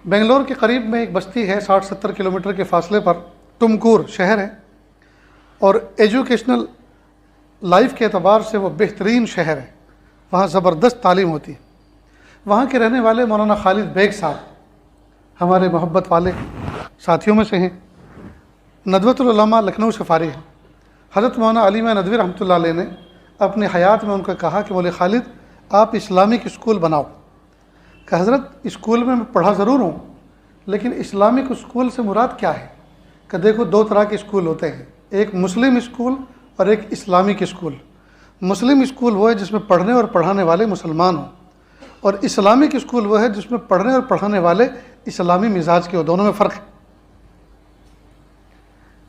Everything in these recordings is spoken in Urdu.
بنگلور کے قریب میں ایک بستی ہے 60-70 کلومیٹر کے فاصلے پر، ٹمکور شہر ہے، اور ایجوکیشنل لائف کے اعتبار سے وہ بہترین شہر ہے، وہاں زبردست تعلیم ہوتی ہے۔ وہاں کے رہنے والے مولانا خالد بیگ صاحب ہمارے محبت والے ساتھیوں میں سے ہیں، ندوۃ العلماء لکھنؤ سے فارغ ہیں۔ حضرت مولانا علی میاں ندوی رحمۃ اللہ علیہ نے اپنی حیات میں ان کو کہا کہ مولوی خالد آپ اسلامک اسکول بناؤ۔ کہ حضرت اسکول میں پڑھا ضرور ہوں، لیکن اسلامک اسکول سے مراد کیا ہے؟ کہ دیکھو دو طرح کے اسکول ہوتے ہیں، ایک مسلم اسکول اور ایک اسلامک اسکول۔ مسلم اسکول وہ ہے جس میں پڑھنے اور پڑھانے والے مسلمان ہوں، اور اسلامک اسکول وہ ہے جس میں پڑھنے اور پڑھانے والے اسلامی مزاج کے ہو۔ دونوں میں فرق ہے۔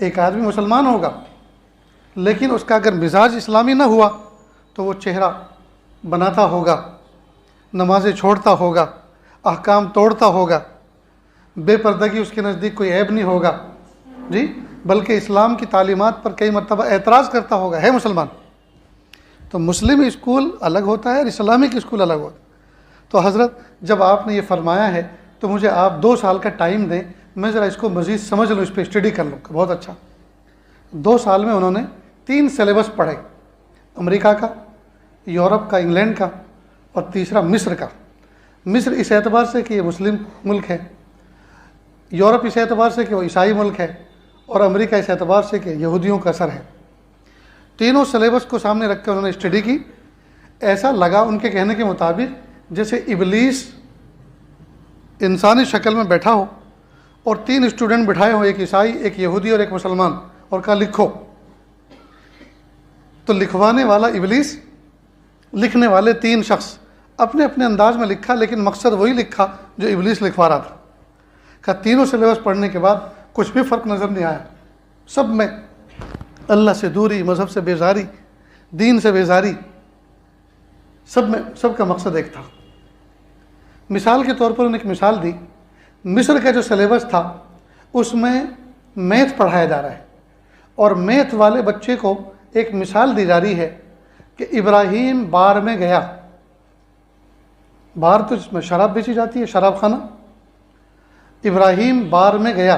ایک آدمی مسلمان ہوگا لیکن اس کا اگر مزاج اسلامی نہ ہوا تو وہ چہرہ بناتا ہوگا، نمازیں چھوڑتا ہوگا، احکام توڑتا ہوگا، بے پردگی اس کے نزدیک کوئی عیب نہیں ہوگا، جی، بلکہ اسلام کی تعلیمات پر کئی مرتبہ اعتراض کرتا ہوگا، ہے مسلمان۔ تو مسلم اسکول الگ ہوتا ہے اور اسلامک اسکول الگ ہوتا ہے۔ تو حضرت جب آپ نے یہ فرمایا ہے تو مجھے آپ 2 سال کا ٹائم دیں، میں ذرا اس کو مزید سمجھ لوں، اس پہ اسٹڈی کر لوں۔ بہت اچھا۔ 2 سال میں انہوں نے 3 سلیبس پڑھے، امریکہ کا، یورپ کا، انگلینڈ کا، اور تیسرا مصر کا۔ مصر اس اعتبار سے کہ یہ مسلم ملک ہے، یورپ اس اعتبار سے کہ وہ عیسائی ملک ہے، اور امریکہ اس اعتبار سے کہ یہودیوں کا اثر ہے۔ تینوں سلیبس کو سامنے رکھ کے انہوں نے اسٹڈی کی۔ ایسا لگا ان کے کہنے کے مطابق جیسے ابلیس انسانی شکل میں بیٹھا ہو اور 3 اسٹوڈنٹ بٹھائے ہوں، ایک عیسائی، ایک یہودی اور ایک مسلمان، اور کہا لکھو۔ تو لکھوانے والا ابلیس، لکھنے والے 3 شخص اپنے اپنے انداز میں لکھا، لیکن مقصد وہی لکھا جو ابلیس لکھوا رہا تھا۔ کہ تینوں سلیبس پڑھنے کے بعد کچھ بھی فرق نظر نہیں آیا، سب میں اللہ سے دوری، مذہب سے بیزاری، دین سے بیزاری، سب میں سب کا مقصد ایک تھا۔ مثال کے طور پر انہوں نے ایک مثال دی، مصر کا جو سلیبس تھا اس میں میتھ پڑھایا جا رہا ہے، اور میتھ والے بچے کو ایک مثال دی جا رہی ہے کہ ابراہیم بار میں گیا، بار تو جس میں شراب بیچی جاتی ہے، شراب خانہ، ابراہیم بار میں گیا،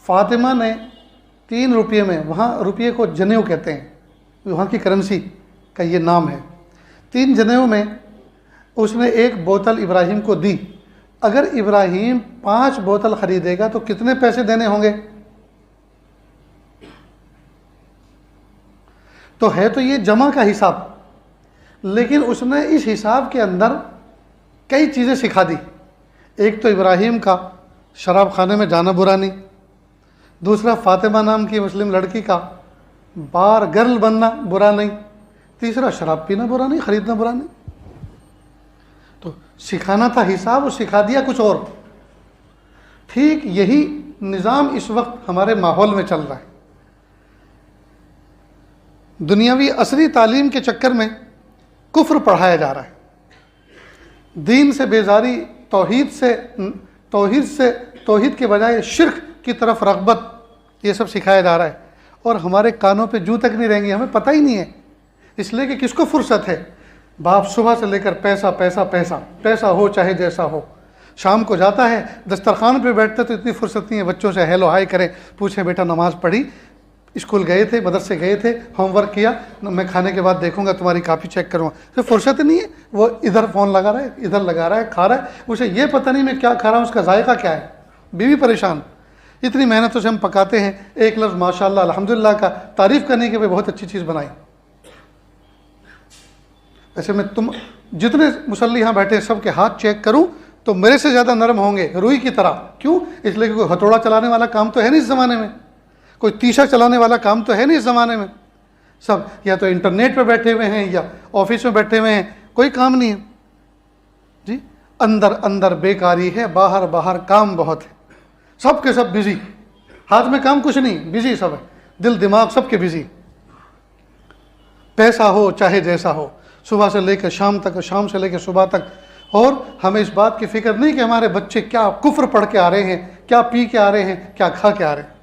فاطمہ نے 3 روپے میں، وہاں روپے کو جنیو کہتے ہیں، وہاں کی کرنسی کا یہ نام ہے، 3 جنیو میں اس نے 1 بوتل ابراہیم کو دی۔ اگر ابراہیم 5 بوتل خریدے گا تو کتنے پیسے دینے ہوں گے؟ تو ہے تو یہ جمع کا حساب، لیکن اس نے اس حساب کے اندر کئی چیزیں سکھا دی۔ ایک تو ابراہیم کا شراب خانے میں جانا برا نہیں، دوسرا فاطمہ نام کی مسلم لڑکی کا بار گرل بننا برا نہیں، تیسرا شراب پینا برا نہیں، خریدنا برا نہیں۔ تو سکھانا تھا حساب اور سکھا دیا کچھ اور۔ ٹھیک یہی نظام اس وقت ہمارے ماحول میں چل رہا ہے۔ دنیاوی عصری تعلیم کے چکر میں کفر پڑھایا جا رہا ہے، دین سے بیزاری، توحید کے بجائے شرک کی طرف رغبت، یہ سب سکھایا جا رہا ہے، اور ہمارے کانوں پہ جوں تک نہیں رہیں گے، ہمیں پتہ ہی نہیں ہے، اس لیے کہ کس کو فرصت ہے؟ باپ صبح سے لے کر پیسہ پیسہ پیسہ، پیسہ ہو چاہے جیسا ہو، شام کو جاتا ہے دسترخوان پہ بیٹھتا تو اتنی فرصت نہیں ہے بچوں سے ہیلو ہائی کریں، پوچھیں بیٹا نماز پڑھی، اسکول گئے تھے، مدرسے گئے تھے، ہوم ورک کیا، میں کھانے کے بعد دیکھوں گا، تمہاری کاپی چیک کروں گا، تو فرصت نہیں ہے۔ وہ ادھر فون لگا رہا ہے، ادھر لگا رہا ہے، کھا رہا ہے، اسے یہ پتہ نہیں میں کیا کھا رہا ہوں، اس کا ذائقہ کیا ہے، بیوی پریشان۔ اتنی محنتوں سے ہم پکاتے ہیں، ایک لفظ ماشاءاللہ الحمدللہ کا تعریف کرنے کے لیے بہت اچھی چیز بنائی۔ ایسے میں تم جتنے مصلی یہاں بیٹھے سب کے ہاتھ چیک کروں تو میرے سے زیادہ نرم ہوں گے، روئی کی طرح۔ کیوں؟ اس لیے کہ کوئی ہتھوڑا چلانے والا کام تو ہے نہیں اس زمانے میں، کوئی تیشا چلانے والا کام تو ہے نہیں اس زمانے میں، سب یا تو انٹرنیٹ پہ بیٹھے ہوئے ہیں یا آفس میں بیٹھے ہوئے ہیں، کوئی کام نہیں ہے جی۔ اندر اندر بیکاری ہے، باہر باہر کام بہت ہے، سب کے سب بزی، ہاتھ میں کام کچھ نہیں، بزی سب ہے، دل دماغ سب کے بزی، پیسہ ہو چاہے جیسا ہو، صبح سے لے کے شام تک، شام سے لے کے صبح تک۔ اور ہمیں اس بات کی فکر نہیں کہ ہمارے بچے کیا کفر پڑھ کے آ رہے ہیں، کیا پی کے آ رہے ہیں، کیا کھا کے آ رہے ہیں۔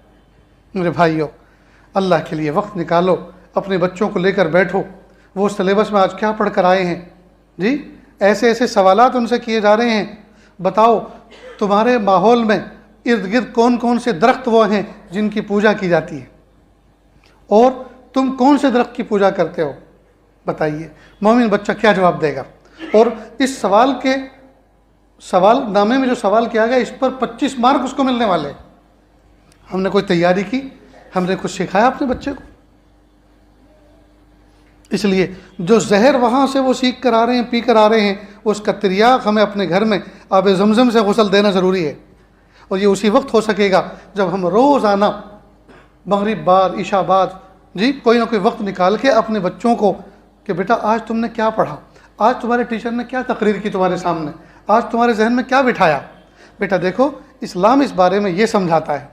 میرے بھائیوں، اللہ کے لیے وقت نکالو، اپنے بچوں کو لے کر بیٹھو، وہ سلیبس میں آج کیا پڑھ کر آئے ہیں جی، ایسے ایسے سوالات ان سے کیے جا رہے ہیں، بتاؤ تمہارے ماحول میں ارد گرد کون کون سے درخت وہ ہیں جن کی پوجا کی جاتی ہے، اور تم کون سے درخت کی پوجا کرتے ہو؟ بتائیے مومن بچہ کیا جواب دے گا؟ اور اس سوال نامے میں جو سوال کیا گیا اس پر 25 مارک اس کو ملنے والے۔ ہم نے کوئی تیاری کی؟ ہم نے کچھ سکھایا اپنے بچے کو؟ اس لیے جو زہر وہاں سے وہ سیکھ کر آ رہے ہیں، پی کر آ رہے ہیں، اس کا تریاق ہمیں اپنے گھر میں آب زمزم سے غسل دینا ضروری ہے۔ اور یہ اسی وقت ہو سکے گا جب ہم روزانہ مغرب بعد عشاء بعد کوئی نہ کوئی وقت نکال کے اپنے بچوں کو کہ بیٹا آج تم نے کیا پڑھا، آج تمہارے ٹیچر نے کیا تقریر کی تمہارے سامنے، آج تمہارے ذہن میں کیا بٹھایا؟ بیٹا دیکھو اسلام اس بارے میں یہ سمجھاتا ہے،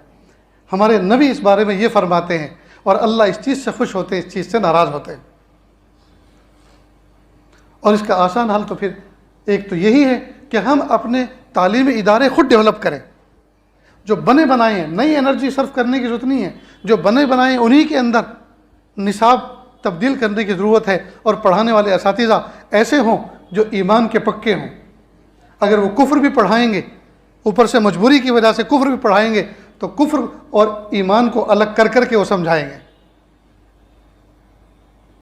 ہمارے نبی اس بارے میں یہ فرماتے ہیں، اور اللہ اس چیز سے خوش ہوتے ہیں، اس چیز سے ناراض ہوتے ہیں۔ اور اس کا آسان حل تو پھر ایک تو یہی ہے کہ ہم اپنے تعلیمی ادارے خود ڈیولپ کریں، جو بنے بنائے ہیں، نئی انرجی صرف کرنے کی ضرورت نہیں ہے، جو بنے بنائے ہیں انہی کے اندر نصاب تبدیل کرنے کی ضرورت ہے، اور پڑھانے والے اساتذہ ایسے ہوں جو ایمان کے پکے ہوں۔ اگر وہ کفر بھی پڑھائیں گے، اوپر سے مجبوری کی وجہ سے کفر بھی پڑھائیں گے، تو کفر اور ایمان کو الگ کر کر کے وہ سمجھائیں گے۔